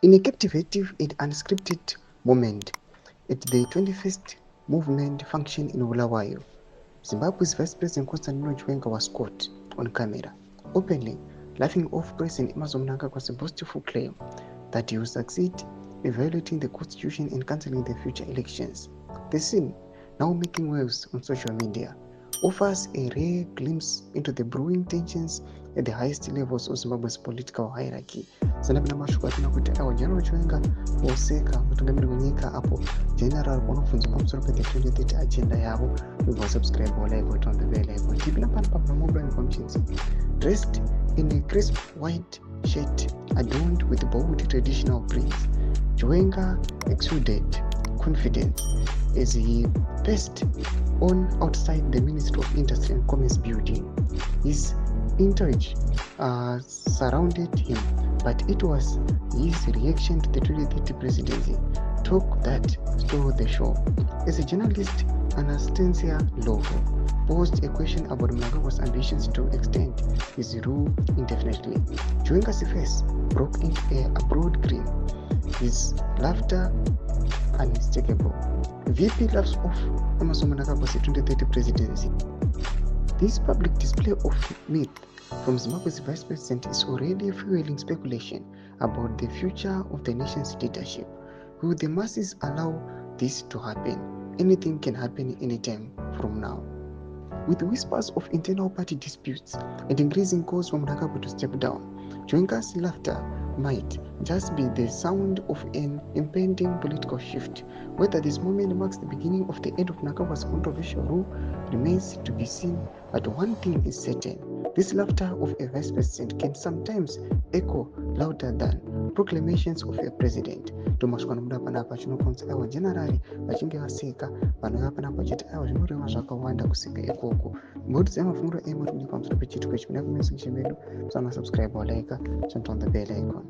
In a captivating and unscripted moment at the 21st movement function in Bulawayo, Zimbabwe's Vice President Constantino Chiwenga was caught on camera, openly laughing off President Emmerson Mnangagwa's boastful claim that he will succeed in violating the constitution and cancelling the future elections. The scene, now making waves on social media, offers a rare glimpse into the brewing tensions at the highest levels of Zimbabwe's political hierarchy. Sanabina mashuka kuti awa General Chiwenga oseka mutungamiri wenyika apo general unofunza pamusoro pe the 2030 agenda yavo. We subscribe or like it on the bell icon. Tipina pano pa mobile functions. Dressed in a crisp white shirt adorned with bold traditional prints, Chiwenga exuded confidence as he passed on outside the Ministry of Industry and Commerce building. His entourage surrounded him, but it was his reaction to the 2030 presidency talk that stole the show. As a journalist, Anastasia Lovo posed a question about Mnangagwa's ambitions to extend his rule indefinitely. Chiwenga's face broke into a broad grin, his laughter unmistakable. VP laughs off Emmerson Mnangagwa's 2030 presidency. This public display of myth from Zimbabwe's vice president is already fueling speculation about the future of the nation's leadership. Will the masses allow this to happen? Anything can happen anytime from now. With whispers of internal party disputes and increasing calls for Mnangagwa to step down, Chiwenga's laughter might just be the sound of an impending political shift. Whether this moment marks the beginning of the end of Mnangagwa's controversial rule remains to be seen, but one thing is certain: this laughter of a vice president can sometimes echo louder than proclamations of a president. Tomashwana muda panapa chinokonza awa generali vachinge vaseka vanouya panapa vachiti awa zvinoreva zvakawanda kuseka ikoko. Mbotiza mafunguro emo tiri pamusoro pechituko ichi kuna kumesikishi medu, sana subscribe or like, turn on the bell icon.